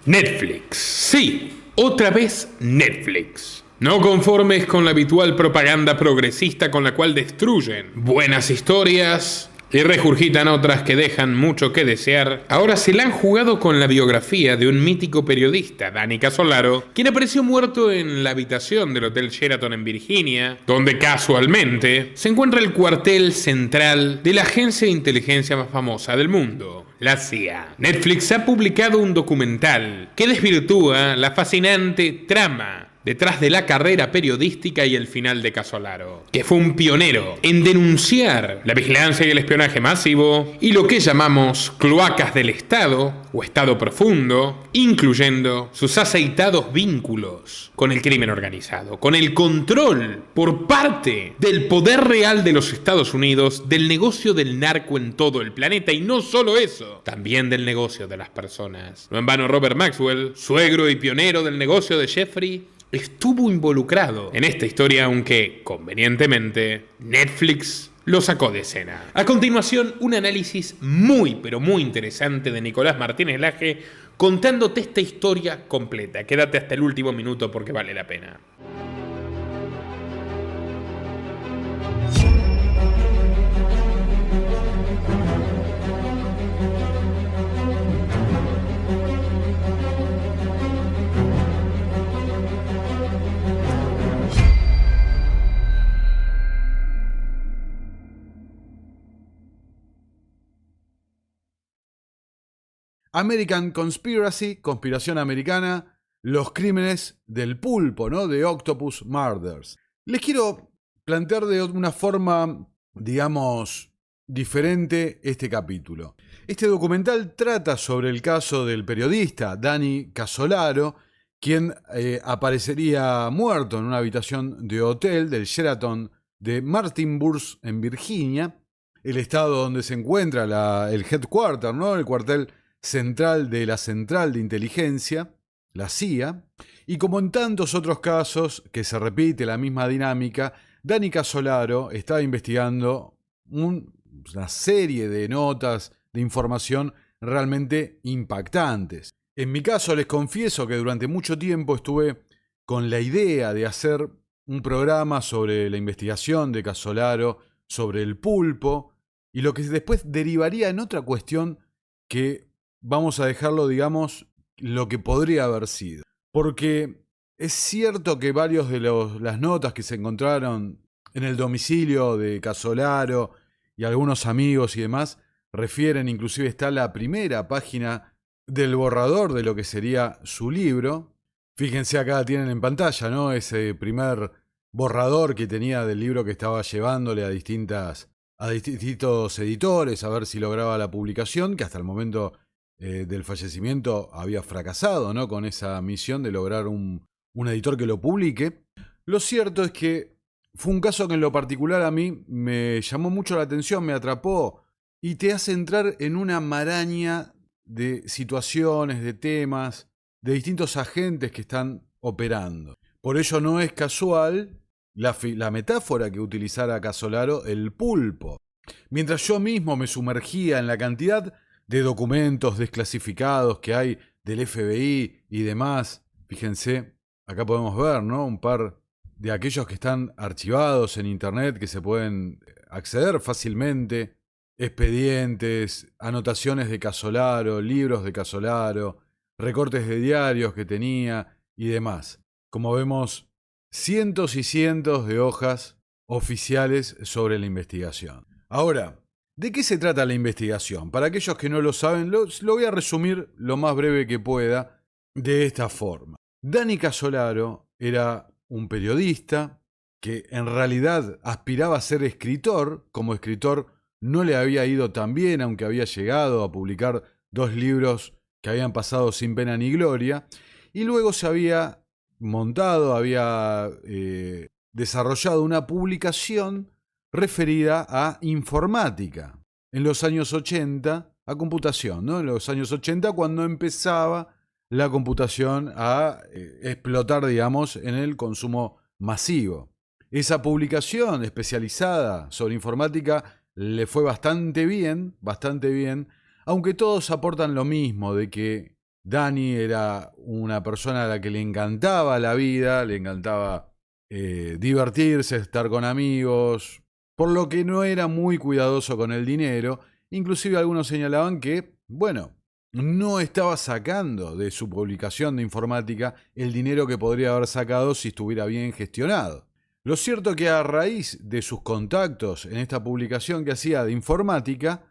Netflix. Sí, otra vez Netflix. No conformes con la habitual propaganda progresista con la cual destruyen buenas historias y regurgitan otras que dejan mucho que desear, ahora se la han jugado con la biografía de un mítico periodista, Dani Casolaro, quien apareció muerto en la habitación del Hotel Sheraton en Virginia, donde casualmente se encuentra el cuartel central de la agencia de inteligencia más famosa del mundo, la CIA. Netflix ha publicado un documental que desvirtúa la fascinante trama detrás de la carrera periodística y el final de Casolaro, que fue un pionero en denunciar la vigilancia y el espionaje masivo y lo que llamamos cloacas del Estado o Estado profundo, incluyendo sus aceitados vínculos con el crimen organizado, con el control por parte del poder real de los Estados Unidos del negocio del narco en todo el planeta, y no solo eso, también del negocio de las personas. No en vano Robert Maxwell, suegro y pionero del negocio de Jeffrey, estuvo involucrado en esta historia, aunque convenientemente Netflix lo sacó de escena. A continuación, un análisis muy pero muy interesante de Nicolás Martínez Laje contándote esta historia completa. Quédate hasta el último minuto porque vale la pena. American Conspiracy, conspiración americana, los crímenes del pulpo, ¿no? De Octopus Murders. Les quiero plantear de una forma, digamos, diferente este capítulo. Este documental trata sobre el caso del periodista Dani Casolaro, quien aparecería muerto en una habitación de hotel del Sheraton de Martinburg en Virginia, el estado donde se encuentra el headquarter, ¿no? El cuartel central de la Central de Inteligencia, la CIA, y como en tantos otros casos que se repite la misma dinámica, Dani Casolaro estaba investigando una serie de notas, de información realmente impactantes. En mi caso les confieso que durante mucho tiempo estuve con la idea de hacer un programa sobre la investigación de Casolaro, sobre el pulpo, y lo que después derivaría en otra cuestión que vamos a dejarlo, digamos, lo que podría haber sido. Porque es cierto que varios de las notas que se encontraron en el domicilio de Casolaro y algunos amigos y demás refieren, inclusive está la primera página del borrador de lo que sería su libro. Fíjense, acá tienen en pantalla, ¿no? Ese primer borrador que tenía del libro que estaba llevándole a distintos editores a ver si lograba la publicación, que hasta el momento del fallecimiento había fracasado, ¿no? Con esa misión de lograr un editor que lo publique. Lo cierto es que fue un caso que en lo particular a mí me llamó mucho la atención, me atrapó y te hace entrar en una maraña de situaciones, de temas, de distintos agentes que están operando. Por ello no es casual la metáfora que utilizara Casolaro, el pulpo. Mientras yo mismo me sumergía en la cantidad de documentos desclasificados que hay del FBI y demás. Fíjense, acá podemos ver, ¿no? Un par de aquellos que están archivados en internet, que se pueden acceder fácilmente. Expedientes, anotaciones de Casolaro, libros de Casolaro, recortes de diarios que tenía y demás. Como vemos, cientos y cientos de hojas oficiales sobre la investigación. Ahora, ¿de qué se trata la investigación? Para aquellos que no lo saben, lo voy a resumir lo más breve que pueda de esta forma. Dani Casolaro era un periodista que en realidad aspiraba a ser escritor. Como escritor no le había ido tan bien, aunque había llegado a publicar 2 libros que habían pasado sin pena ni gloria. Y luego se había montado, había desarrollado una publicación referida a informática. En los años 80, a computación, ¿no? En los años 80, cuando empezaba la computación a explotar, digamos, en el consumo masivo. Esa publicación especializada sobre informática le fue bastante bien, aunque todos aportan lo mismo, de que Danny era una persona a la que le encantaba la vida, le encantaba divertirse, estar con amigos, por lo que no era muy cuidadoso con el dinero. Inclusive algunos señalaban que, bueno, no estaba sacando de su publicación de informática el dinero que podría haber sacado si estuviera bien gestionado. Lo cierto que a raíz de sus contactos en esta publicación que hacía de informática,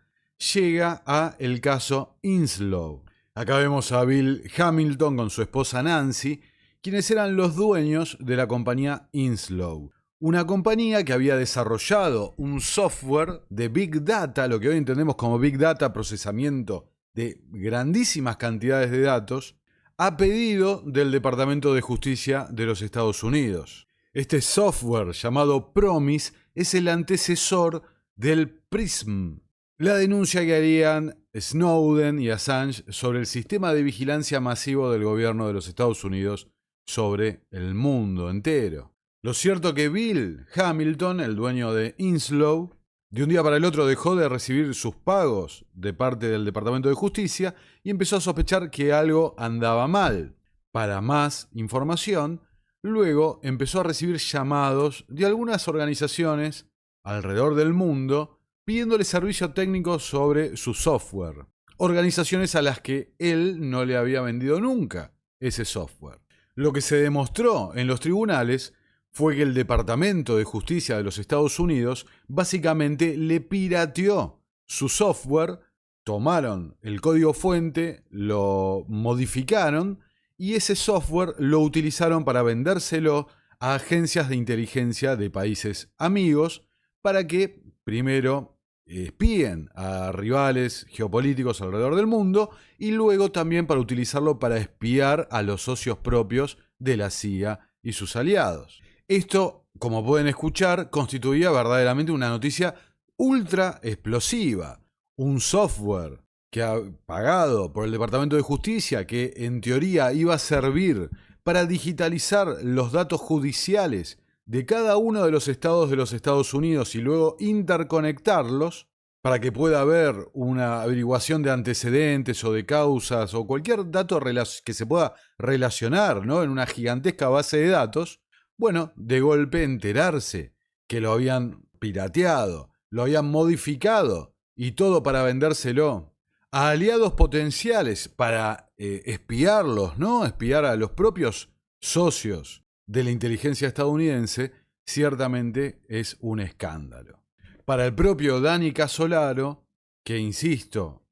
llega a el caso Inslow. Acá vemos a Bill Hamilton con su esposa Nancy, quienes eran los dueños de la compañía Inslow. Una compañía que había desarrollado un software de Big Data, lo que hoy entendemos como Big Data, procesamiento de grandísimas cantidades de datos, a pedido del Departamento de Justicia de los Estados Unidos. Este software llamado PROMIS es el antecesor del PRISM, la denuncia que harían Snowden y Assange sobre el sistema de vigilancia masivo del gobierno de los Estados Unidos sobre el mundo entero. Lo cierto que Bill Hamilton, el dueño de Inslow, de un día para el otro dejó de recibir sus pagos de parte del Departamento de Justicia y empezó a sospechar que algo andaba mal. Para más información, luego empezó a recibir llamados de algunas organizaciones alrededor del mundo pidiéndole servicio técnico sobre su software. Organizaciones a las que él no le había vendido nunca ese software. Lo que se demostró en los tribunales fue que el Departamento de Justicia de los Estados Unidos básicamente le pirateó su software, tomaron el código fuente, lo modificaron y ese software lo utilizaron para vendérselo a agencias de inteligencia de países amigos para que primero espíen a rivales geopolíticos alrededor del mundo y luego también para utilizarlo para espiar a los socios propios de la CIA y sus aliados. Esto, como pueden escuchar, constituía verdaderamente una noticia ultra explosiva. Un software que ha pagado por el Departamento de Justicia, que en teoría iba a servir para digitalizar los datos judiciales de cada uno de los estados de los Estados Unidos y luego interconectarlos para que pueda haber una averiguación de antecedentes o de causas o cualquier dato que se pueda relacionar, ¿no?, en una gigantesca base de datos. Bueno, de golpe enterarse que lo habían pirateado, lo habían modificado y todo para vendérselo a aliados potenciales para espiarlos, ¿no? Espiar a los propios socios de la inteligencia estadounidense, ciertamente es un escándalo. Para el propio Danny Casolaro, que insisto,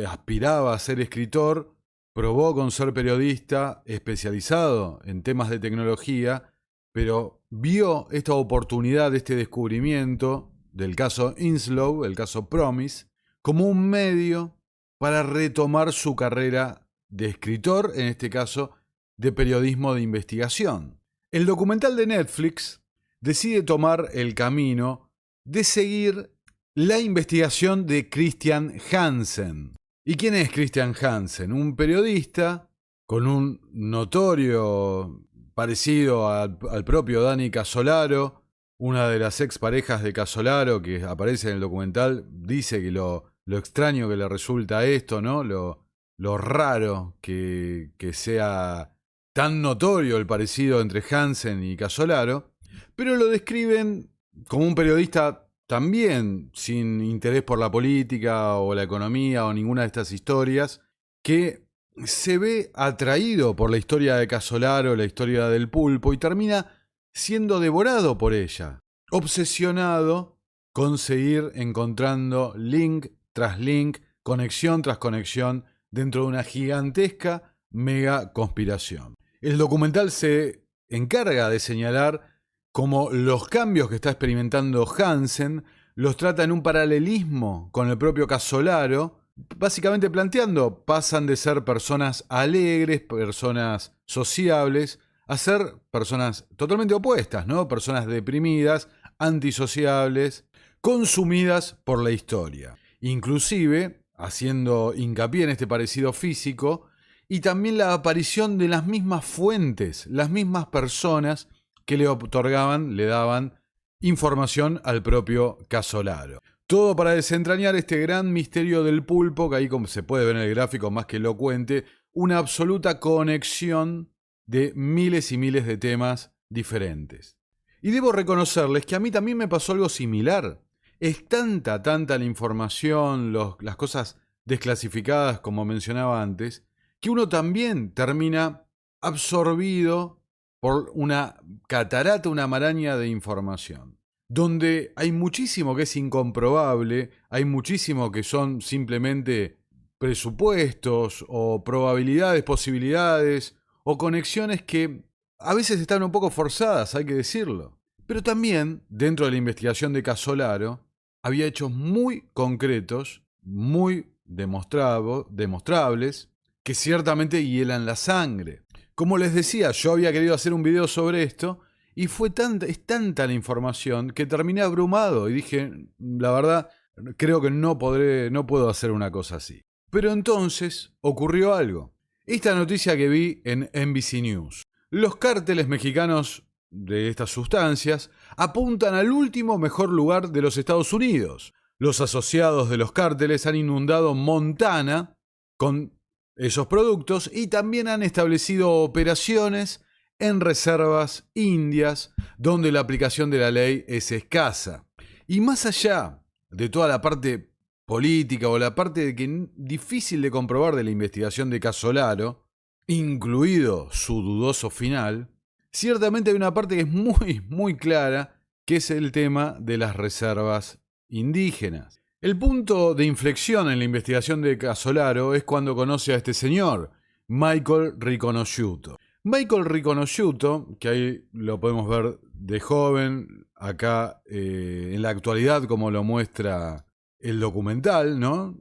aspiraba a ser escritor, probó con ser periodista especializado en temas de tecnología, pero vio esta oportunidad, este descubrimiento del caso Inslow, el caso PROMIS, como un medio para retomar su carrera de escritor, en este caso de periodismo de investigación. El documental de Netflix decide tomar el camino de seguir la investigación de Christian Hansen. ¿Y quién es Christian Hansen? Un periodista con un notorio parecido al propio Danny Casolaro. Una de las exparejas de Casolaro que aparece en el documental dice que lo extraño que le resulta esto, ¿no? Lo raro que sea tan notorio el parecido entre Hansen y Casolaro, pero lo describen como un periodista también sin interés por la política o la economía o ninguna de estas historias, que se ve atraído por la historia de Casolaro, la historia del pulpo, y termina siendo devorado por ella, obsesionado con seguir encontrando link tras link, conexión tras conexión, dentro de una gigantesca mega conspiración. El documental se encarga de señalar cómo los cambios que está experimentando Hansen los trata en un paralelismo con el propio Casolaro, básicamente planteando, pasan de ser personas alegres, personas sociables, a ser personas totalmente opuestas, ¿no? Personas deprimidas, antisociables, consumidas por la historia. Inclusive, haciendo hincapié en este parecido físico, y también la aparición de las mismas fuentes, las mismas personas que le otorgaban, le daban información al propio Casolaro. Todo para desentrañar este gran misterio del pulpo, que ahí como se puede ver en el gráfico más que elocuente, una absoluta conexión de miles y miles de temas diferentes. Y debo reconocerles que a mí también me pasó algo similar. Es tanta la información, las cosas desclasificadas, como mencionaba antes, que uno también termina absorbido por una catarata, una maraña de información, donde hay muchísimo que es incomprobable, hay muchísimo que son simplemente presupuestos o probabilidades, posibilidades o conexiones que a veces están un poco forzadas, hay que decirlo. Pero también, dentro de la investigación de Casolaro, había hechos muy concretos, muy demostrables, que ciertamente hielan la sangre. Como les decía, yo había querido hacer un video sobre esto y es tanta la información que terminé abrumado y dije, la verdad, creo que no puedo hacer una cosa así. Pero entonces ocurrió algo. Esta noticia que vi en NBC News. Los cárteles mexicanos de estas sustancias apuntan al último mejor lugar de los Estados Unidos. Los asociados de los cárteles han inundado Montana con esos productos y también han establecido operaciones en reservas indias donde la aplicación de la ley es escasa. Y más allá de toda la parte política o la parte difícil de comprobar de la investigación de Casolaro, incluido su dudoso final, ciertamente hay una parte que es muy clara, que es el tema de las reservas indígenas. El punto de inflexión en la investigación de Casolaro es cuando conoce a este señor, Michael Riconosciuto. Michael Riconosciuto, que ahí lo podemos ver de joven, acá en la actualidad como lo muestra el documental, ¿no?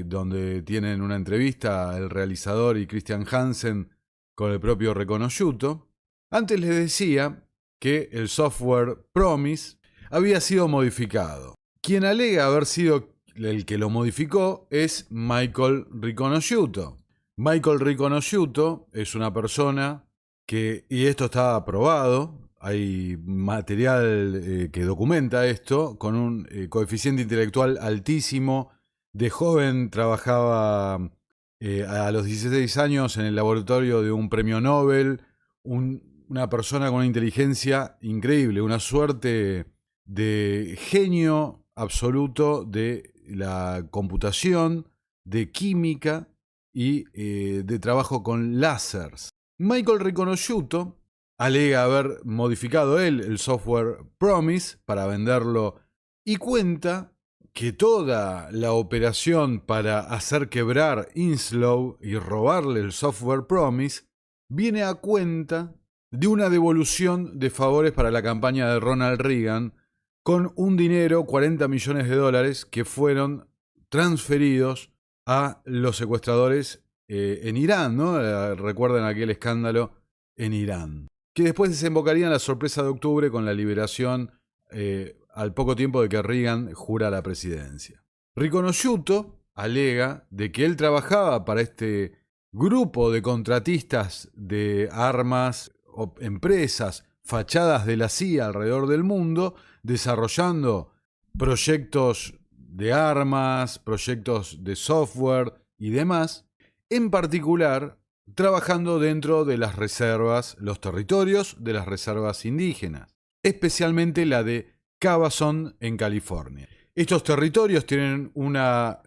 Donde tienen una entrevista el realizador y Christian Hansen con el propio Riconosciuto. Antes les decía que el software Promise había sido modificado. Quien alega haber sido el que lo modificó es Michael Riconosciuto. Michael Riconosciuto es una persona que, y esto está aprobado, hay material que documenta esto, con un coeficiente intelectual altísimo. De joven trabajaba a los 16 años en el laboratorio de un premio Nobel, una persona con una inteligencia increíble, una suerte de genio absoluto de la computación, de química y de trabajo con láseres. Michael Riconosciuto alega haber modificado él el software Promise para venderlo y cuenta que toda la operación para hacer quebrar Inslow y robarle el software Promise viene a cuenta de una devolución de favores para la campaña de Ronald Reagan con un dinero, $40 millones, que fueron transferidos a los secuestradores en Irán, ¿no? Recuerdan aquel escándalo en Irán, que después desembocaría en la sorpresa de octubre con la liberación al poco tiempo de que Reagan jura la presidencia. Riconosciuto alega de que él trabajaba para este grupo de contratistas de armas o empresas fachadas de la CIA alrededor del mundo, desarrollando proyectos de armas, proyectos de software y demás, en particular trabajando dentro de las reservas, los territorios de las reservas indígenas, especialmente la de Cabazon en California. Estos territorios tienen una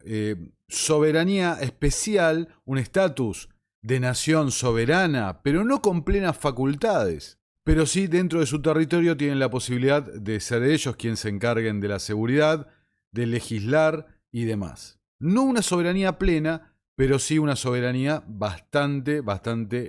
soberanía especial, un estatus de nación soberana, pero no con plenas facultades. Pero sí, dentro de su territorio tienen la posibilidad de ser ellos quienes se encarguen de la seguridad, de legislar y demás. No una soberanía plena, pero sí una soberanía bastante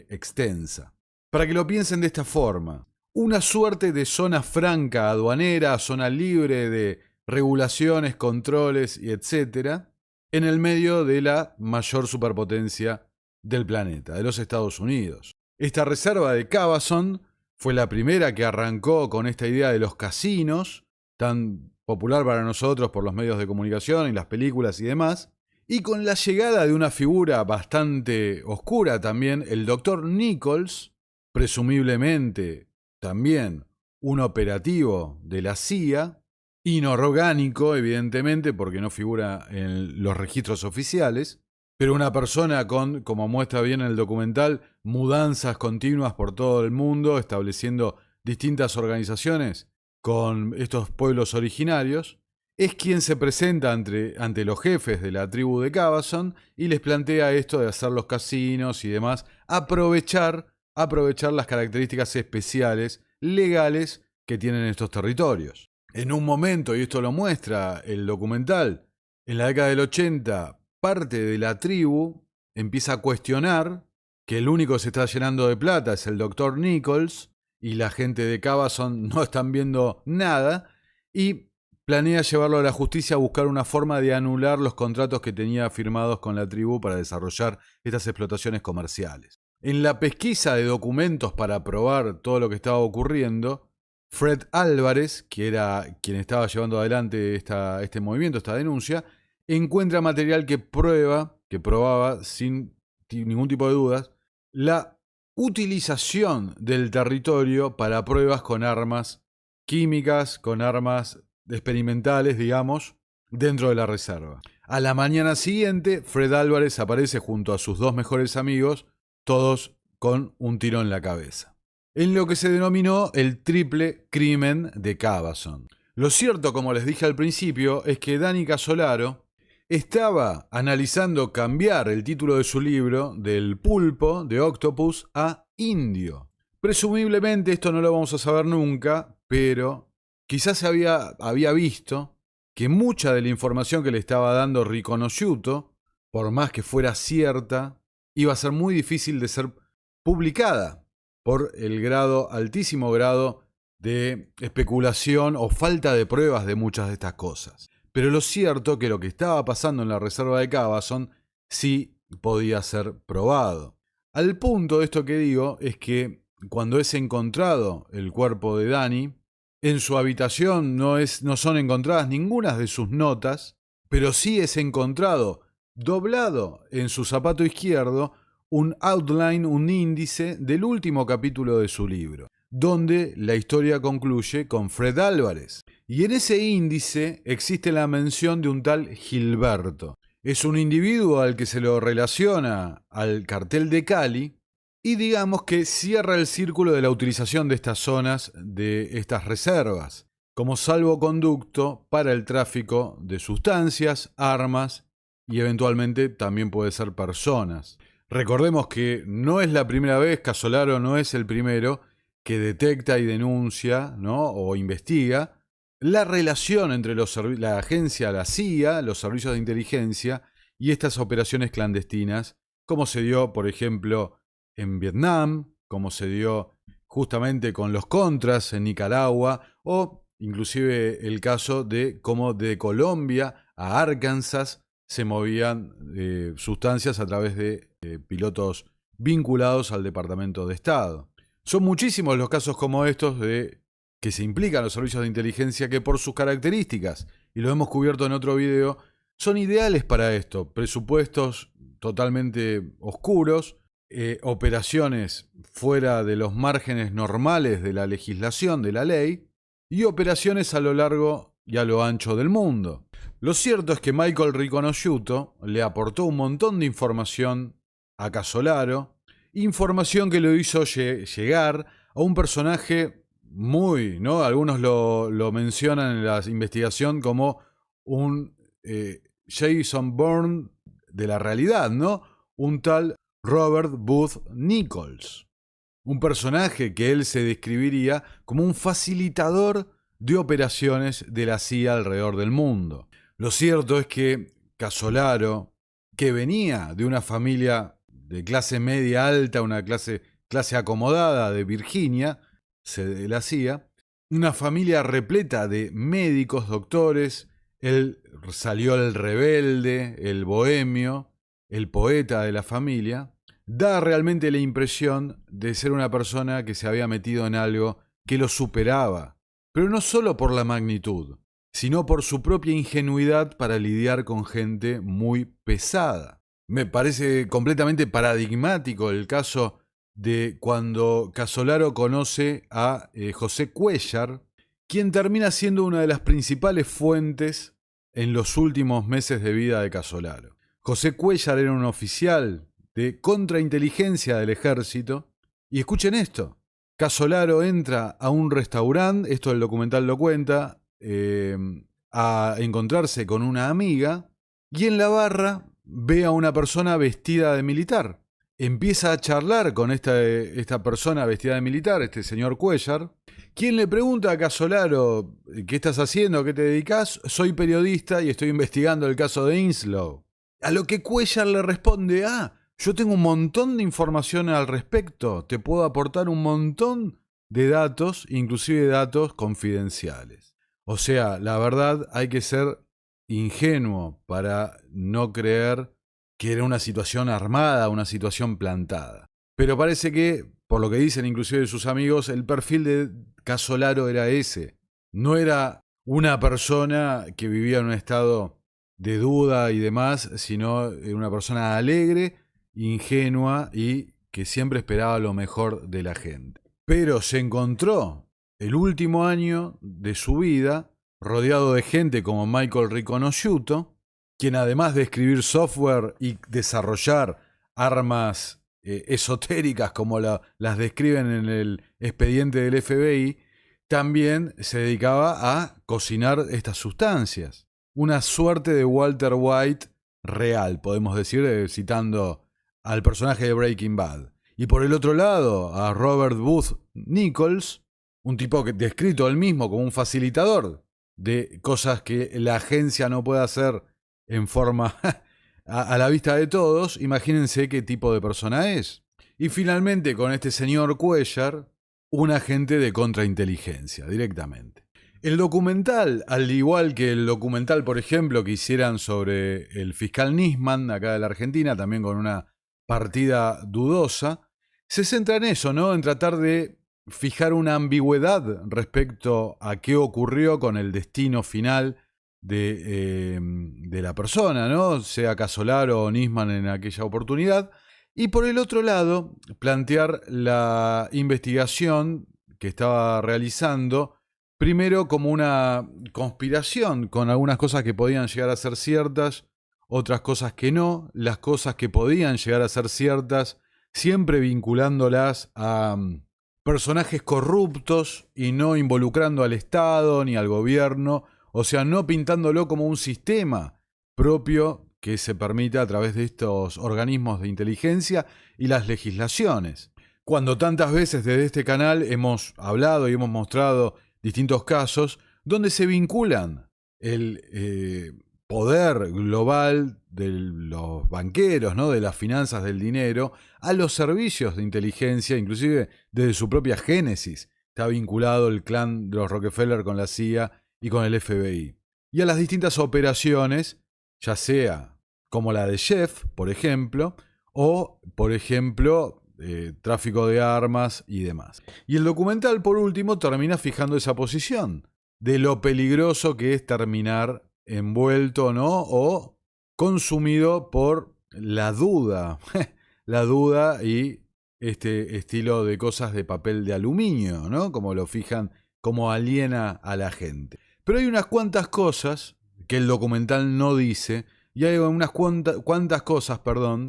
extensa. Para que lo piensen de esta forma, una suerte de zona franca aduanera, zona libre de regulaciones, controles y etcétera, en el medio de la mayor superpotencia del planeta, de los Estados Unidos. Esta reserva de Cabazon fue la primera que arrancó con esta idea de los casinos, tan popular para nosotros por los medios de comunicación y las películas y demás, y con la llegada de una figura bastante oscura también, el Dr. Nichols, presumiblemente también un operativo de la CIA, inorgánico evidentemente porque no figura en los registros oficiales, pero una persona con, como muestra bien en el documental, mudanzas continuas por todo el mundo, estableciendo distintas organizaciones con estos pueblos originarios, es quien se presenta ante los jefes de la tribu de Cabazon y les plantea esto de hacer los casinos y demás, aprovechar las características especiales, legales, que tienen estos territorios. En un momento, y esto lo muestra el documental, en la década del 80, parte de la tribu empieza a cuestionar que el único que se está llenando de plata es el Dr. Nichols y la gente de Cabazon no están viendo nada y planea llevarlo a la justicia a buscar una forma de anular los contratos que tenía firmados con la tribu para desarrollar estas explotaciones comerciales. En la pesquisa de documentos para probar todo lo que estaba ocurriendo, Fred Álvarez, que era quien estaba llevando adelante este movimiento, esta denuncia, encuentra material que probaba sin ningún tipo de dudas, la utilización del territorio para pruebas con armas químicas, con armas experimentales, digamos, dentro de la reserva. A la mañana siguiente, Fred Álvarez aparece junto a sus dos mejores amigos, todos con un tiro en la cabeza, en lo que se denominó el triple crimen de Cabazon. Lo cierto, como les dije al principio, es que Danny Casolaro estaba analizando cambiar el título de su libro del pulpo, de Octopus, a indio. Presumiblemente esto no lo vamos a saber nunca, pero quizás había visto que mucha de la información que le estaba dando Riconosciuto, por más que fuera cierta, iba a ser muy difícil de ser publicada por el altísimo grado de especulación o falta de pruebas de muchas de estas cosas. Pero lo cierto es que lo que estaba pasando en la reserva de Cabazon sí podía ser probado. Al punto de esto que digo es que cuando es encontrado el cuerpo de Danny, en su habitación no son encontradas ninguna de sus notas, pero sí es encontrado doblado en su zapato izquierdo un outline, un índice del último capítulo de su libro, donde la historia concluye con Fred Álvarez. Y en ese índice existe la mención de un tal Gilberto. Es un individuo al que se lo relaciona al cartel de Cali y digamos que cierra el círculo de la utilización de estas zonas, de estas reservas, como salvoconducto para el tráfico de sustancias, armas y eventualmente también puede ser personas. Recordemos que no es la primera vez, Casolaro no es el primero que detecta y denuncia, ¿no?, o investiga la relación entre la agencia, la CIA, los servicios de inteligencia y estas operaciones clandestinas, como se dio, por ejemplo, en Vietnam, como se dio justamente con los Contras en Nicaragua, o inclusive el caso de cómo de Colombia a Arkansas se movían sustancias a través de pilotos vinculados al Departamento de Estado. Son muchísimos los casos como estos que se implican los servicios de inteligencia que por sus características, y lo hemos cubierto en otro video, son ideales para esto. Presupuestos totalmente oscuros, operaciones fuera de los márgenes normales de la legislación, de la ley, y operaciones a lo largo y a lo ancho del mundo. Lo cierto es que Michael Riconosciuto le aportó un montón de información a Casolaro, información que lo hizo llegar a un personaje muy, ¿no? Algunos lo mencionan en la investigación como un Jason Bourne de la realidad, ¿no? Un tal Robert Booth Nichols. Un personaje que él se describiría como un facilitador de operaciones de la CIA alrededor del mundo. Lo cierto es que Casolaro, que venía de una familia de clase media alta, una clase acomodada de Virginia, sede de la CIA, una familia repleta de médicos, doctores, él salió el rebelde, el bohemio, el poeta de la familia, da realmente la impresión de ser una persona que se había metido en algo que lo superaba, pero no solo por la magnitud, sino por su propia ingenuidad para lidiar con gente muy pesada. Me parece completamente paradigmático el caso de cuando Casolaro conoce a José Cuéllar, quien termina siendo una de las principales fuentes en los últimos meses de vida de Casolaro. José Cuéllar era un oficial de contrainteligencia del ejército. Y escuchen esto. Casolaro entra a un restaurante, esto el documental lo cuenta, a encontrarse con una amiga y en la barra ve a una persona vestida de militar. Empieza a charlar con esta persona vestida de militar, este señor Cuéllar, quien le pregunta a Casolaro, ¿qué estás haciendo? ¿A qué te dedicas? Soy periodista y estoy investigando el caso de Inslow. A lo que Cuéllar le responde, yo tengo un montón de información al respecto, te puedo aportar un montón de datos, inclusive datos confidenciales. O sea, la verdad hay que ser ingenuo para no creer que era una situación armada, una situación plantada. Pero parece que, por lo que dicen inclusive sus amigos, el perfil de Casolaro era ese. No era una persona que vivía en un estado de duda y demás, sino una persona alegre, ingenua y que siempre esperaba lo mejor de la gente. Pero se encontró el último año de su vida rodeado de gente como Michael Riconosciuto, quien además de escribir software y desarrollar armas esotéricas como las describen en el expediente del FBI, también se dedicaba a cocinar estas sustancias. Una suerte de Walter White real, podemos decir, citando al personaje de Breaking Bad. Y por el otro lado, a Robert Booth Nichols, un tipo que descrito él mismo como un facilitador de cosas que la agencia no puede hacer en forma a la vista de todos. Imagínense qué tipo de persona es. Y finalmente con este señor Cuéllar, un agente de contrainteligencia, directamente. El documental, al igual que el documental, por ejemplo, que hicieran sobre el fiscal Nisman, acá de la Argentina, también con una partida dudosa, se centra en eso, ¿no? En tratar de fijar una ambigüedad respecto a qué ocurrió con el destino final de la persona, ¿no? Sea Casolaro o Nisman en aquella oportunidad. Y por el otro lado, plantear la investigación que estaba realizando, primero como una conspiración, con algunas cosas que podían llegar a ser ciertas, otras cosas que no, las cosas que podían llegar a ser ciertas, siempre vinculándolas a personajes corruptos y no involucrando al Estado ni al gobierno, o sea, no pintándolo como un sistema propio que se permita a través de estos organismos de inteligencia y las legislaciones. Cuando tantas veces desde este canal hemos hablado y hemos mostrado distintos casos donde se vinculan el poder global de los banqueros, ¿no? De las finanzas del dinero, a los servicios de inteligencia, inclusive desde su propia génesis. Está vinculado el clan de los Rockefeller con la CIA y con el FBI. Y a las distintas operaciones, ya sea como la de Jeff, por ejemplo, o, por ejemplo, tráfico de armas y demás. Y el documental, por último, termina fijando esa posición de lo peligroso que es terminar envuelto, ¿no? O consumido por la duda. La duda y este estilo de cosas de papel de aluminio, ¿no? Como lo fijan, como aliena a la gente. Pero hay unas cuantas cosas que el documental no dice y hay unas cuantas cosas,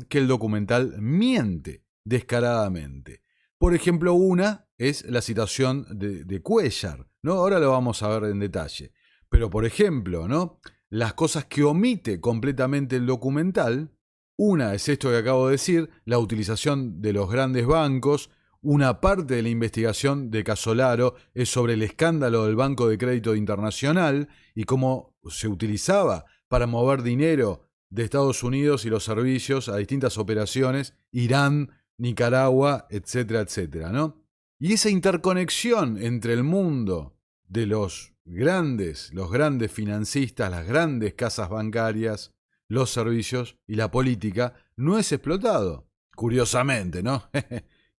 que el documental miente descaradamente. Por ejemplo, una es la citación de Cuéllar, ¿no? Ahora lo vamos a ver en detalle. Pero, por ejemplo, ¿no? Las cosas que omite completamente el documental, una es esto que acabo de decir, la utilización de los grandes bancos. Una parte de la investigación de Casolaro es sobre el escándalo del Banco de Crédito Internacional y cómo se utilizaba para mover dinero de Estados Unidos y los servicios a distintas operaciones, Irán, Nicaragua, etcétera, etcétera, ¿no? Y esa interconexión entre el mundo de los grandes financistas, las grandes casas bancarias, los servicios y la política no es explotado. Curiosamente, ¿no?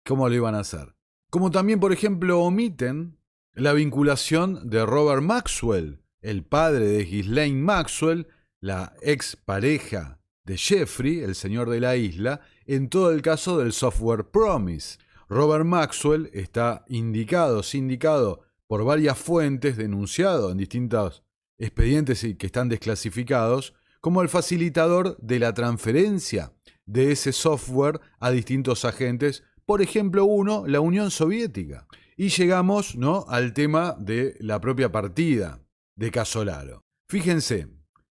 ¿Cómo lo iban a hacer? Como también, por ejemplo, omiten la vinculación de Robert Maxwell, el padre de Ghislaine Maxwell, la ex pareja de Jeffrey, el señor de la isla, en todo el caso del software Promise. Robert Maxwell está sindicado por varias fuentes, denunciado en distintos expedientes que están desclasificados, como el facilitador de la transferencia de ese software a distintos agentes, por ejemplo la Unión Soviética. Y llegamos, ¿no?, al tema de la propia partida de Casolaro. Fíjense,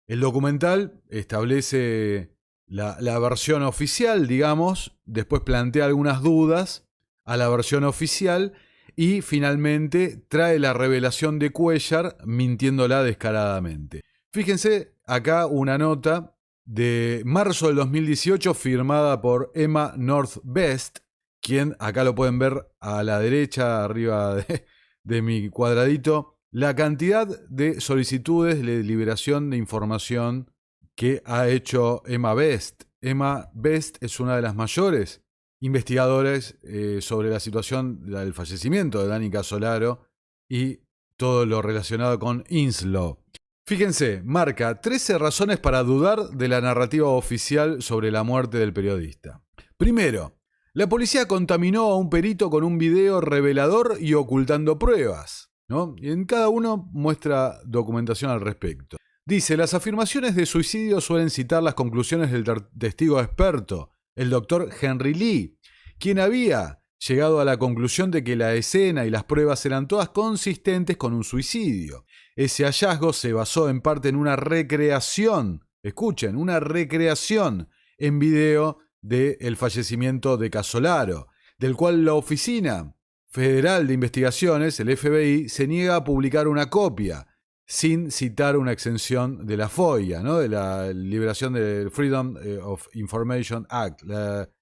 el documental establece la versión oficial, digamos, después plantea algunas dudas a la versión oficial y finalmente trae la revelación de Cuéllar mintiéndola descaradamente. Fíjense acá una nota de marzo del 2018 firmada por Emma North Best, quien, acá lo pueden ver a la derecha, arriba de mi cuadradito, la cantidad de solicitudes de liberación de información que ha hecho Emma Best. Emma Best es una de las mayores investigadores sobre la situación del fallecimiento de Dani Casolaro y todo lo relacionado con Inslo. Fíjense, marca 13 razones para dudar de la narrativa oficial sobre la muerte del periodista. Primero, la policía contaminó a un perito con un video revelador y ocultando pruebas, ¿no? Y en cada uno muestra documentación al respecto. Dice, las afirmaciones de suicidio suelen citar las conclusiones del testigo experto, el doctor Henry Lee, quien había llegado a la conclusión de que la escena y las pruebas eran todas consistentes con un suicidio. Ese hallazgo se basó en parte en una recreación, escuchen, una recreación en video del fallecimiento de Casolaro, del cual la Oficina Federal de Investigaciones, el FBI, se niega a publicar una copia, sin citar una exención de la FOIA, ¿no?, de la liberación del Freedom of Information Act,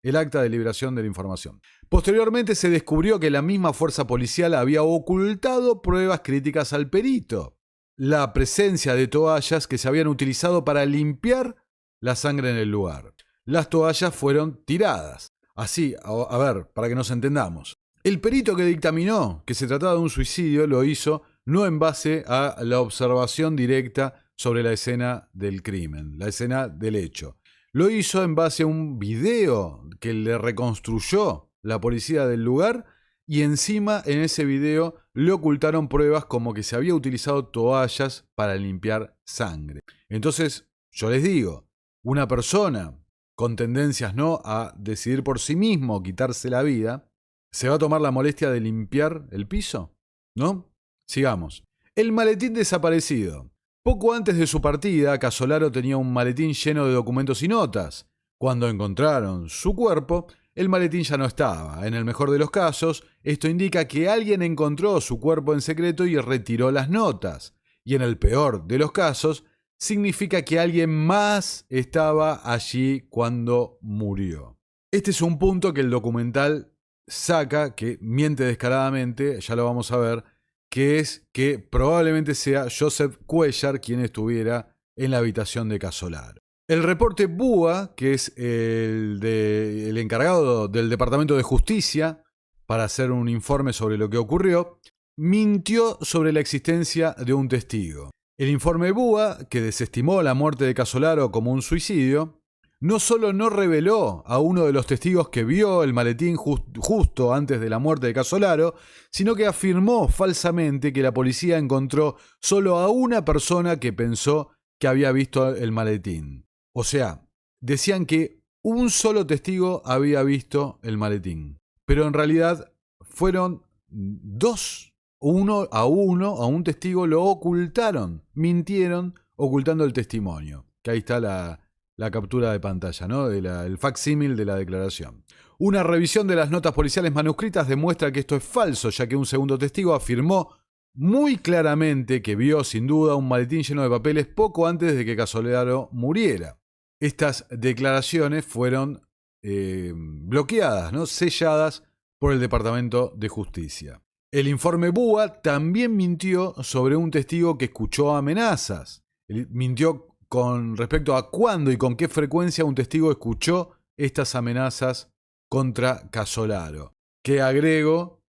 el Acta de Liberación de la Información. Posteriormente se descubrió que la misma fuerza policial había ocultado pruebas críticas al perito. La presencia de toallas que se habían utilizado para limpiar la sangre en el lugar. Las toallas fueron tiradas. Así, a ver, para que nos entendamos. El perito que dictaminó que se trataba de un suicidio lo hizo no en base a la observación directa sobre la escena del crimen, la escena del hecho. Lo hizo en base a un video que le reconstruyó la policía del lugar y encima en ese video le ocultaron pruebas como que se había utilizado toallas para limpiar sangre. Entonces, yo les digo, una persona con tendencias no a decidir por sí mismo quitarse la vida, ¿se va a tomar la molestia de limpiar el piso? ¿No? Sigamos. El maletín desaparecido. Poco antes de su partida, Casolaro tenía un maletín lleno de documentos y notas. Cuando encontraron su cuerpo, el maletín ya no estaba. En el mejor de los casos, esto indica que alguien encontró su cuerpo en secreto y retiró las notas. Y en el peor de los casos, significa que alguien más estaba allí cuando murió. Este es un punto que el documental saca, que miente descaradamente, ya lo vamos a ver, que es que probablemente sea Joseph Cuéllar quien estuviera en la habitación de Casolaro. El reporte BUA, que es el encargado del Departamento de Justicia para hacer un informe sobre lo que ocurrió, mintió sobre la existencia de un testigo. El informe BUA, que desestimó la muerte de Casolaro como un suicidio, no solo no reveló a uno de los testigos que vio el maletín justo antes de la muerte de Casolaro, sino que afirmó falsamente que la policía encontró solo a una persona que pensó que había visto el maletín. O sea, decían que un solo testigo había visto el maletín, pero en realidad fueron dos. A un testigo lo ocultaron, mintieron ocultando el testimonio. Que ahí está la captura de pantalla, ¿no? El facsímil de la declaración. Una revisión de las notas policiales manuscritas demuestra que esto es falso, ya que un segundo testigo afirmó muy claramente que vio sin duda un maletín lleno de papeles poco antes de que Casolaro muriera. Estas declaraciones fueron bloqueadas, ¿no?, selladas por el Departamento de Justicia. El informe BUA también mintió sobre un testigo que escuchó amenazas. Mintió con respecto a cuándo y con qué frecuencia un testigo escuchó estas amenazas contra Casolaro. Que agrego,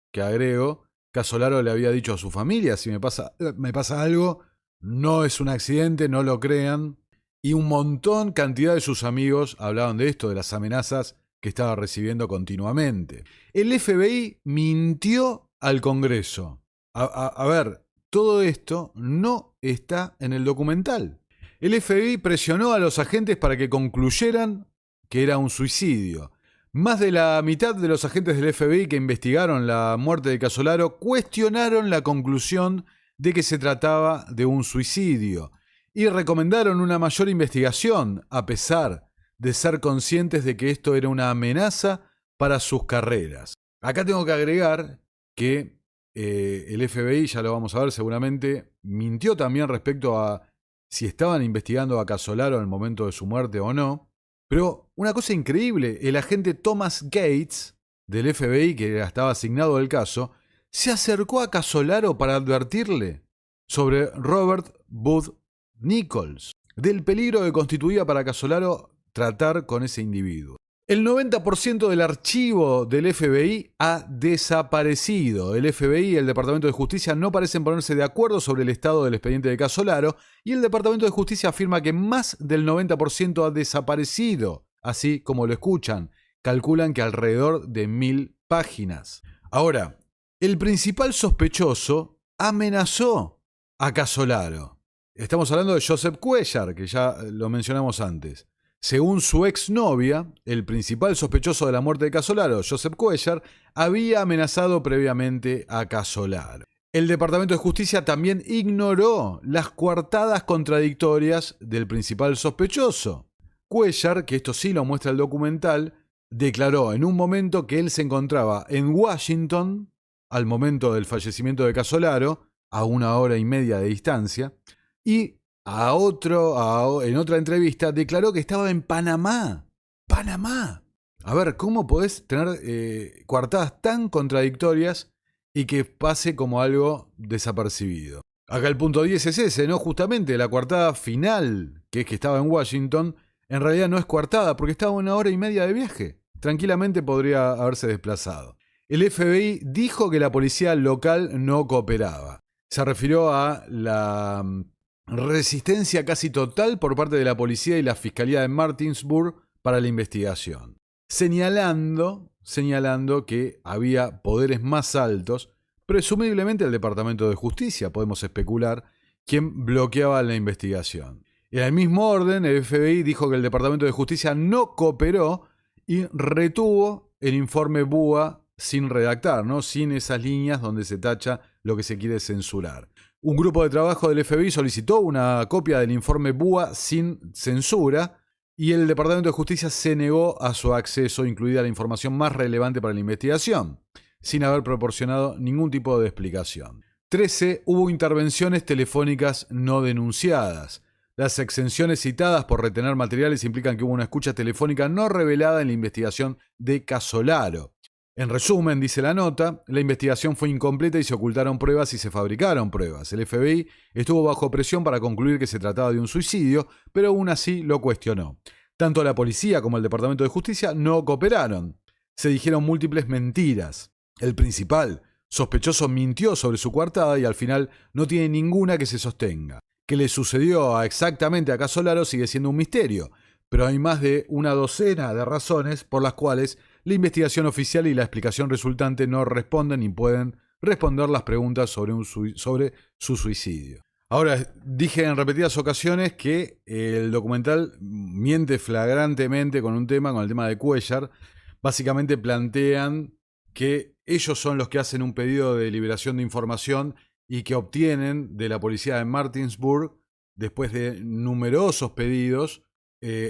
Casolaro le había dicho a su familia, si me pasa algo, no es un accidente, no lo crean. Y cantidad de sus amigos hablaban de esto, de las amenazas que estaba recibiendo continuamente. El FBI mintió al Congreso. A ver, todo esto no está en el documental. El FBI presionó a los agentes para que concluyeran que era un suicidio. Más de la mitad de los agentes del FBI que investigaron la muerte de Casolaro cuestionaron la conclusión de que se trataba de un suicidio y recomendaron una mayor investigación, a pesar de ser conscientes de que esto era una amenaza para sus carreras. Acá tengo que agregar que el FBI, ya lo vamos a ver seguramente, mintió también respecto a si estaban investigando a Casolaro en el momento de su muerte o no. Pero una cosa increíble, el agente Thomas Gates del FBI, que estaba asignado al caso, se acercó a Casolaro para advertirle sobre Robert Booth Nichols, del peligro que constituía para Casolaro tratar con ese individuo. El 90% del archivo del FBI ha desaparecido. El FBI y el Departamento de Justicia no parecen ponerse de acuerdo sobre el estado del expediente de Casolaro y el Departamento de Justicia afirma que más del 90% ha desaparecido. Así como lo escuchan, calculan que alrededor de 1000 páginas. Ahora, el principal sospechoso amenazó a Casolaro. Estamos hablando de Joseph Cuellar, que ya lo mencionamos antes. Según su exnovia, el principal sospechoso de la muerte de Casolaro, Joseph Cuellar, había amenazado previamente a Casolaro. El Departamento de Justicia también ignoró las coartadas contradictorias del principal sospechoso. Cuellar, que esto sí lo muestra el documental, declaró en un momento que él se encontraba en Washington, al momento del fallecimiento de Casolaro, a 1 hora y media de distancia, y en otra entrevista declaró que estaba en Panamá. ¡Panamá! A ver, ¿cómo podés tener coartadas tan contradictorias y que pase como algo desapercibido? Acá el punto 10 es ese, ¿no? Justamente la coartada final, que es que estaba en Washington, en realidad no es coartada porque estaba 1 hora y media de viaje. Tranquilamente podría haberse desplazado. El FBI dijo que la policía local no cooperaba. Se refirió a la resistencia casi total por parte de la policía y la fiscalía de Martinsburg para la investigación, señalando que había poderes más altos, presumiblemente el Departamento de Justicia, podemos especular, quien bloqueaba la investigación. En el mismo orden, el FBI dijo que el Departamento de Justicia no cooperó y retuvo el informe BUA sin redactar, ¿no? Sin esas líneas donde se tacha lo que se quiere censurar. Un grupo de trabajo del FBI solicitó una copia del informe BUA sin censura y el Departamento de Justicia se negó a su acceso, incluida la información más relevante para la investigación, sin haber proporcionado ningún tipo de explicación. 13. Hubo intervenciones telefónicas no denunciadas. Las exenciones citadas por retener materiales implican que hubo una escucha telefónica no revelada en la investigación de Casolaro. En resumen, dice la nota, la investigación fue incompleta y se ocultaron pruebas y se fabricaron pruebas. El FBI estuvo bajo presión para concluir que se trataba de un suicidio, pero aún así lo cuestionó. Tanto la policía como el Departamento de Justicia no cooperaron. Se dijeron múltiples mentiras. El principal sospechoso mintió sobre su coartada y al final no tiene ninguna que se sostenga. ¿Qué le sucedió exactamente a Casolaro sigue siendo un misterio? Pero hay más de una docena de razones por las cuales la investigación oficial y la explicación resultante no responden ni pueden responder las preguntas sobre su suicidio. Ahora, dije en repetidas ocasiones que el documental miente flagrantemente con el tema de Cuellar. Básicamente plantean que ellos son los que hacen un pedido de liberación de información y que obtienen de la policía de Martinsburg, después de numerosos pedidos,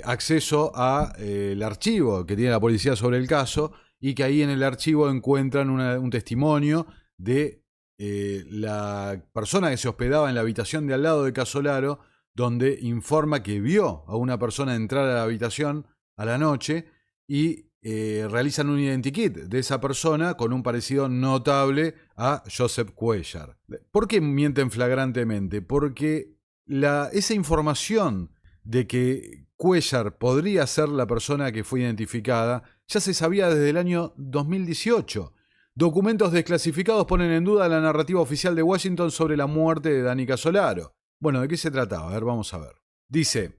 acceso a el archivo que tiene la policía sobre el caso y que ahí en el archivo encuentran un testimonio de la persona que se hospedaba en la habitación de al lado de Casolaro, donde informa que vio a una persona entrar a la habitación a la noche y realizan un identikit de esa persona con un parecido notable a Joseph Cuellar. ¿Por qué mienten flagrantemente? Porque esa información de que Cuellar podría ser la persona que fue identificada ya se sabía desde el año 2018. Documentos desclasificados ponen en duda la narrativa oficial de Washington sobre la muerte de Dani Casolaro. Bueno, ¿de qué se trataba? A ver, vamos a ver. Dice,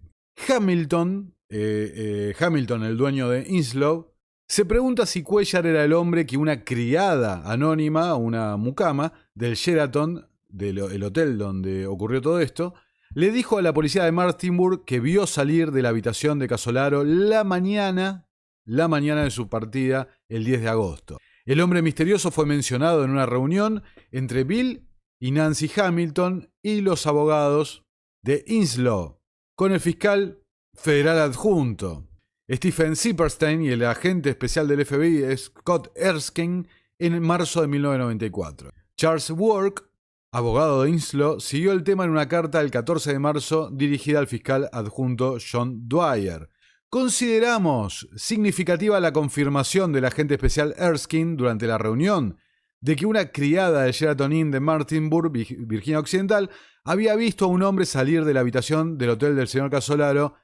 Hamilton, el dueño de Inslow, se pregunta si Cuellar era el hombre que una criada anónima, una mucama, del Sheraton, del hotel donde ocurrió todo esto, le dijo a la policía de Martinburg que vio salir de la habitación de Casolaro la mañana de su partida el 10 de agosto. El hombre misterioso fue mencionado en una reunión entre Bill y Nancy Hamilton y los abogados de Inslow, con el fiscal federal adjunto, Stephen Zipperstein, y el agente especial del FBI, Scott Erskine, en marzo de 1994. Charles Work, abogado de Inslow, siguió el tema en una carta el 14 de marzo dirigida al fiscal adjunto John Dwyer. Consideramos significativa la confirmación del agente especial Erskine durante la reunión de que una criada de Sheraton Inn de Martinburg, Virginia Occidental, había visto a un hombre salir de la habitación del hotel del señor Casolaro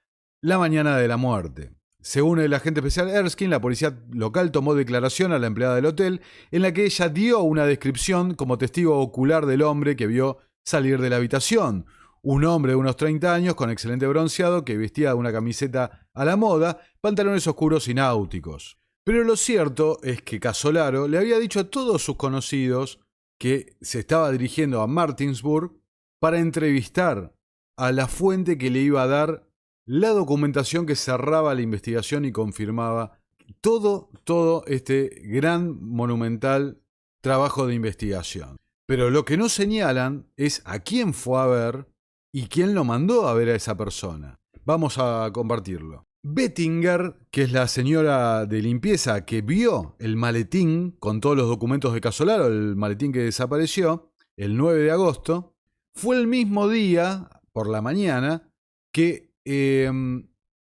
la mañana de la muerte. Según el agente especial Erskine, la policía local tomó declaración a la empleada del hotel en la que ella dio una descripción como testigo ocular del hombre que vio salir de la habitación. Un hombre de unos 30 años con excelente bronceado que vestía una camiseta a la moda, pantalones oscuros y náuticos. Pero lo cierto es que Casolaro le había dicho a todos sus conocidos que se estaba dirigiendo a Martinsburg para entrevistar a la fuente que le iba a dar la documentación que cerraba la investigación y confirmaba todo este gran, monumental trabajo de investigación. Pero lo que no señalan es a quién fue a ver y quién lo mandó a ver a esa persona. Vamos a compartirlo. Bettinger, que es la señora de limpieza que vio el maletín con todos los documentos de Casolaro, el maletín que desapareció, el 9 de agosto, fue el mismo día, por la mañana, que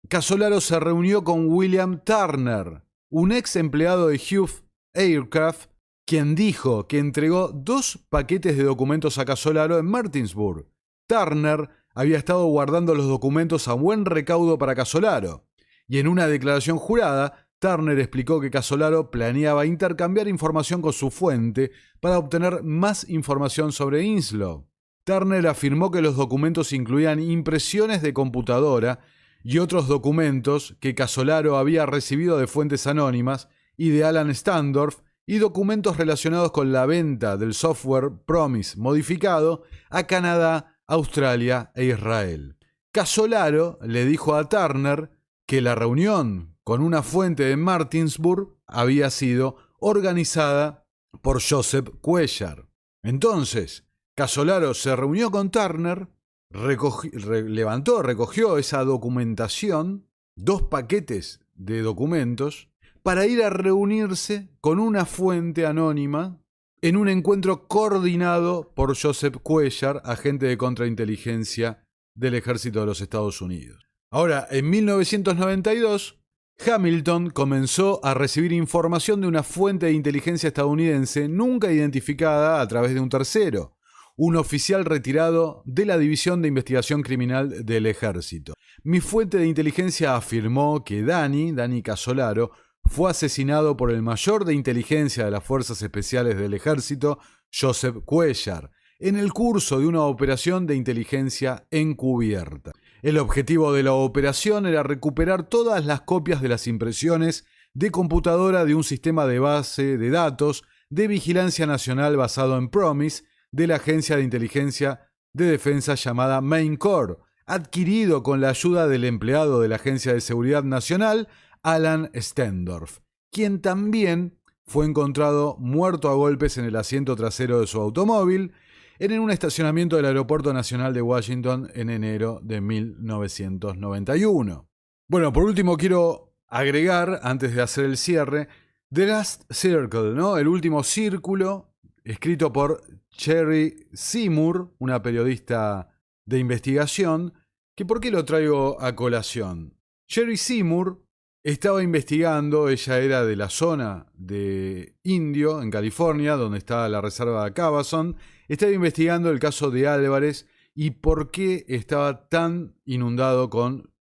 Casolaro se reunió con William Turner, un ex empleado de Hughes Aircraft, quien dijo que entregó 2 paquetes de documentos a Casolaro en Martinsburg. Turner había estado guardando los documentos a buen recaudo para Casolaro, y en una declaración jurada, Turner explicó que Casolaro planeaba intercambiar información con su fuente para obtener más información sobre Inslow. Turner afirmó que los documentos incluían impresiones de computadora y otros documentos que Casolaro había recibido de fuentes anónimas y de Alan Standorf, y documentos relacionados con la venta del software Promise modificado a Canadá, Australia e Israel. Casolaro le dijo a Turner que la reunión con una fuente de Martinsburg había sido organizada por Joseph Cuellar. Entonces, Casolaro se reunió con Turner, recogió esa documentación, 2 paquetes de documentos, para ir a reunirse con una fuente anónima en un encuentro coordinado por Joseph Cuellar, agente de contrainteligencia del Ejército de los Estados Unidos. Ahora, en 1992, Hamilton comenzó a recibir información de una fuente de inteligencia estadounidense nunca identificada a través de un tercero, un oficial retirado de la División de Investigación Criminal del Ejército. Mi fuente de inteligencia afirmó que Danny Casolaro, fue asesinado por el mayor de inteligencia de las Fuerzas Especiales del Ejército, Joseph Cuellar, en el curso de una operación de inteligencia encubierta. El objetivo de la operación era recuperar todas las copias de las impresiones de computadora de un sistema de base de datos de vigilancia nacional basado en Promise de la agencia de inteligencia de defensa llamada Main Core, adquirido con la ayuda del empleado de la Agencia de Seguridad Nacional, Alan Standorf, quien también fue encontrado muerto a golpes en el asiento trasero de su automóvil en un estacionamiento del Aeropuerto Nacional de Washington en enero de 1991. Bueno, por último quiero agregar, antes de hacer el cierre, The Last Circle, ¿no? El último círculo, escrito por Sherry Seymour, una periodista de investigación, que ¿por qué lo traigo a colación? Sherry Seymour estaba investigando, ella era de la zona de Indio, en California, donde está la reserva de Cabazon, estaba investigando el caso de Álvarez y por qué estaba tan inundado con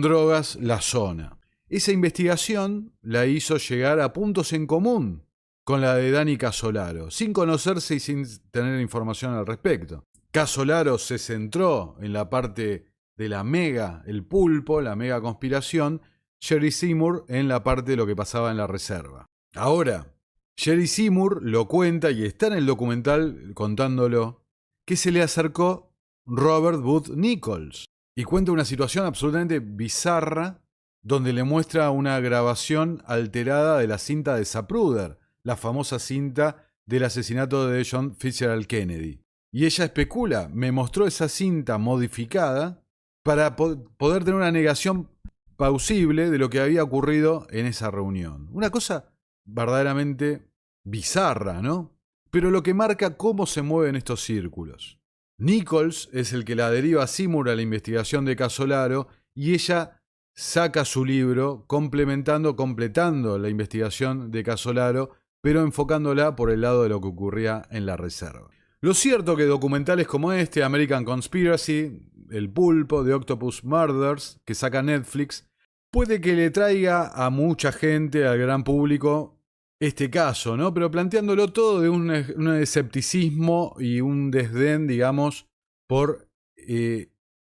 drogas la zona. Esa investigación la hizo llegar a puntos en común con la de Danny Casolaro, sin conocerse y sin tener información al respecto. Casolaro se centró en la parte de la mega, el pulpo, la mega conspiración, Sherry Seymour en la parte de lo que pasaba en la reserva. Ahora, Sherry Seymour lo cuenta y está en el documental contándolo, que se le acercó Robert Booth Nichols. Y cuenta una situación absolutamente bizarra donde le muestra una grabación alterada de la cinta de Zapruder, la famosa cinta del asesinato de John Fitzgerald Kennedy. Y ella especula, me mostró esa cinta modificada para poder tener una negación plausible de lo que había ocurrido en esa reunión. Una cosa verdaderamente bizarra, ¿no? Pero lo que marca cómo se mueven estos círculos. Nichols es el que la deriva a Seymour a la investigación de Casolaro y ella saca su libro completando la investigación de Casolaro, pero enfocándola por el lado de lo que ocurría en la reserva. Lo cierto que documentales como este, American Conspiracy, El Pulpo, The Octopus Murders, que saca Netflix, puede que le traiga a mucha gente, al gran público, este caso, ¿no? Pero planteándolo todo de un escepticismo y un desdén, digamos, por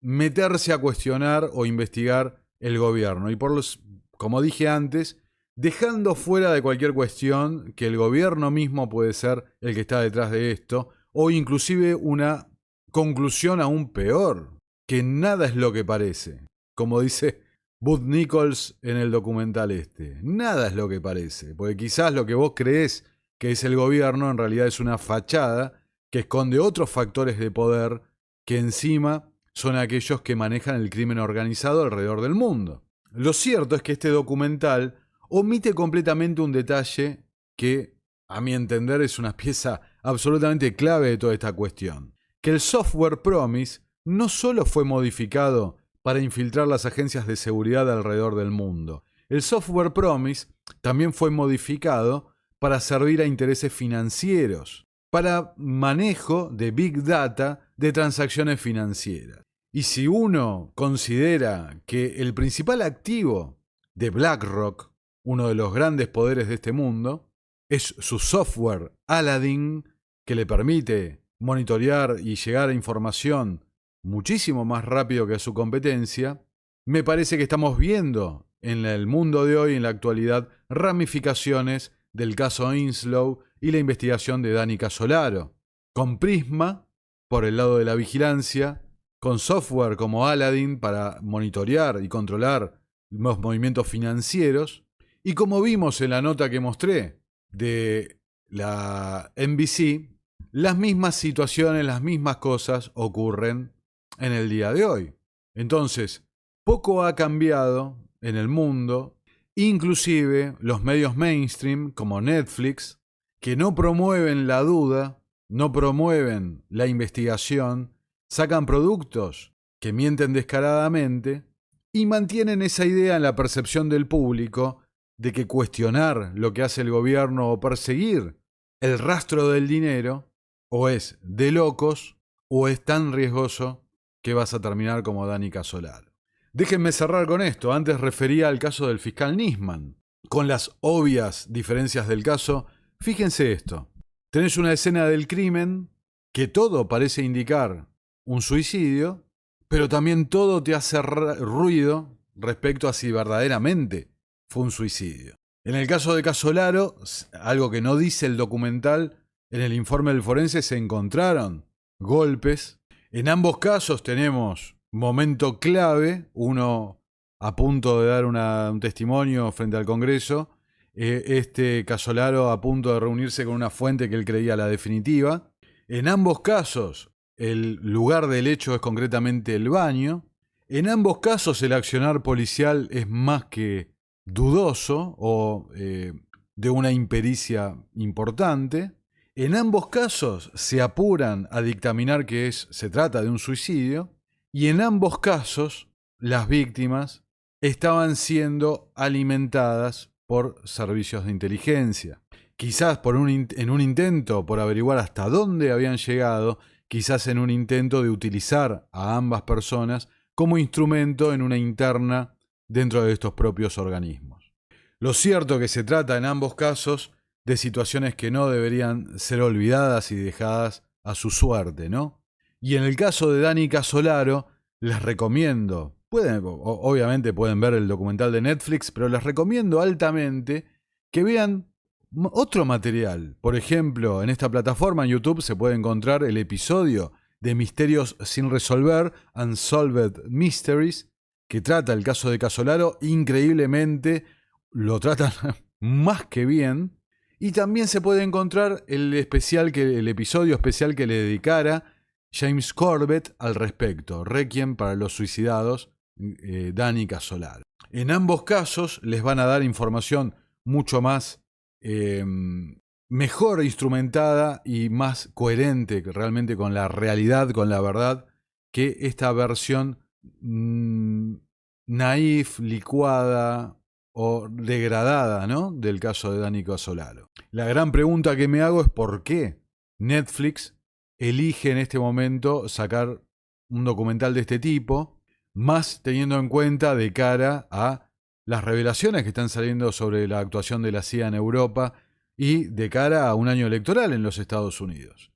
meterse a cuestionar o investigar el gobierno. Y como dije antes, dejando fuera de cualquier cuestión que el gobierno mismo puede ser el que está detrás de esto, o inclusive una conclusión aún peor, que nada es lo que parece. Como dice Booth Nichols en el documental este. Nada es lo que parece, porque quizás lo que vos creés que es el gobierno en realidad es una fachada que esconde otros factores de poder que encima son aquellos que manejan el crimen organizado alrededor del mundo. Lo cierto es que este documental omite completamente un detalle que, a mi entender, es una pieza absolutamente clave de toda esta cuestión. Que el software Promise no solo fue modificado para infiltrar las agencias de seguridad alrededor del mundo. El software Promise también fue modificado para servir a intereses financieros, para manejo de Big Data de transacciones financieras. Y si uno considera que el principal activo de BlackRock, uno de los grandes poderes de este mundo, es su software Aladdin, que le permite monitorear y llegar a información muchísimo más rápido que su competencia, me parece que estamos viendo en el mundo de hoy, en la actualidad, ramificaciones del caso Inslow y la investigación de Dani Casolaro, con Prisma por el lado de la vigilancia, con software como Aladdin para monitorear y controlar los movimientos financieros, y como vimos en la nota que mostré de la NBC, las mismas situaciones, las mismas cosas ocurren en el día de hoy. Entonces, poco ha cambiado en el mundo, inclusive los medios mainstream como Netflix, que no promueven la duda, no promueven la investigación, sacan productos que mienten descaradamente y mantienen esa idea en la percepción del público de que cuestionar lo que hace el gobierno o perseguir el rastro del dinero o es de locos o es tan riesgoso que vas a terminar como Dani Casolaro. Déjenme cerrar con esto. Antes refería al caso del fiscal Nisman. Con las obvias diferencias del caso, fíjense esto. Tenés una escena del crimen que todo parece indicar un suicidio, pero también todo te hace ruido respecto a si verdaderamente fue un suicidio. En el caso de Casolaro, algo que no dice el documental, en el informe del forense se encontraron golpes. En ambos casos tenemos momento clave, uno a punto de dar un testimonio frente al Congreso, Casolaro a punto de reunirse con una fuente que él creía la definitiva. En ambos casos el lugar del hecho es concretamente el baño. En ambos casos el accionar policial es más que dudoso o de una impericia importante. En ambos casos se apuran a dictaminar que se trata de un suicidio y en ambos casos las víctimas estaban siendo alimentadas por servicios de inteligencia. Quizás en un intento por averiguar hasta dónde habían llegado, quizás en un intento de utilizar a ambas personas como instrumento en una interna dentro de estos propios organismos. Lo cierto es que se trata en ambos casos de situaciones que no deberían ser olvidadas y dejadas a su suerte, ¿no? Y en el caso de Dani Casolaro, les recomiendo, obviamente pueden ver el documental de Netflix, pero les recomiendo altamente que vean otro material. Por ejemplo, en esta plataforma en YouTube se puede encontrar el episodio de misterios sin resolver, Unsolved Mysteries, que trata el caso de Casolaro. Increíblemente lo tratan más que bien. Y también se puede encontrar el episodio especial que le dedicara James Corbett al respecto, Requiem para los suicidados, Dani Casolaro. En ambos casos les van a dar información mucho más mejor instrumentada y más coherente realmente con la realidad, con la verdad, que esta versión naif, licuada o degradada, ¿no?, del caso de Dani Casolaro. La gran pregunta que me hago es por qué Netflix elige en este momento sacar un documental de este tipo, más teniendo en cuenta de cara a las revelaciones que están saliendo sobre la actuación de la CIA en Europa y de cara a un año electoral en los Estados Unidos.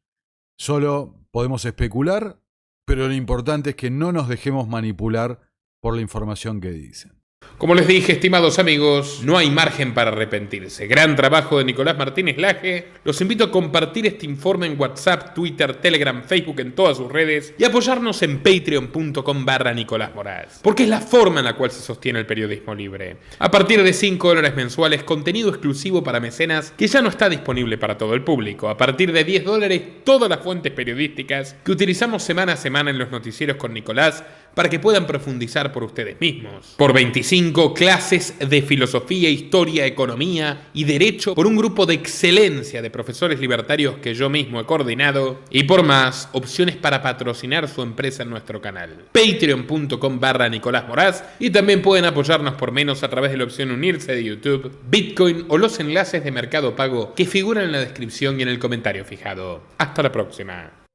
Solo podemos especular, pero lo importante es que no nos dejemos manipular por la información que dicen. Como les dije, estimados amigos, no hay margen para arrepentirse. Gran trabajo de Nicolás Martínez Laje. Los invito a compartir este informe en WhatsApp, Twitter, Telegram, Facebook, en todas sus redes y apoyarnos en patreon.com/Nicolás Moraz, porque es la forma en la cual se sostiene el periodismo libre. A partir de $5 mensuales, contenido exclusivo para mecenas que ya no está disponible para todo el público. A partir de $10, todas las fuentes periodísticas que utilizamos semana a semana en los noticieros con Nicolás para que puedan profundizar por ustedes mismos. Por 25, clases de filosofía, historia, economía y derecho por un grupo de excelencia de profesores libertarios que yo mismo he coordinado. Y por más, opciones para patrocinar su empresa en nuestro canal. Patreon.com/Nicolás Moraz. Y también pueden apoyarnos por menos a través de la opción unirse de YouTube, Bitcoin o los enlaces de Mercado Pago que figuran en la descripción y en el comentario fijado. Hasta la próxima.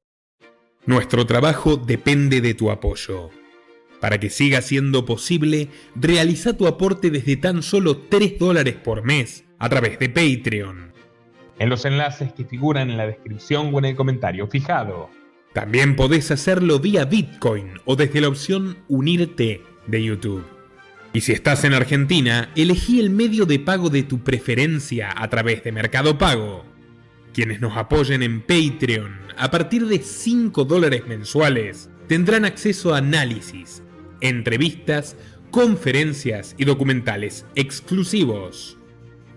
Nuestro trabajo depende de tu apoyo. Para que siga siendo posible, realiza tu aporte desde tan solo $3 por mes a través de Patreon, en los enlaces que figuran en la descripción o en el comentario fijado. También podés hacerlo vía Bitcoin o desde la opción Unirte de YouTube. Y si estás en Argentina, elegí el medio de pago de tu preferencia a través de Mercado Pago. Quienes nos apoyen en Patreon a partir de $5 mensuales tendrán acceso a análisis, entrevistas, conferencias y documentales exclusivos.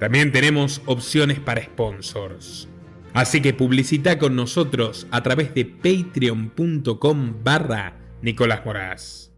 También tenemos opciones para sponsors. Así que publicita con nosotros a través de patreon.com/Nicolás Moraz.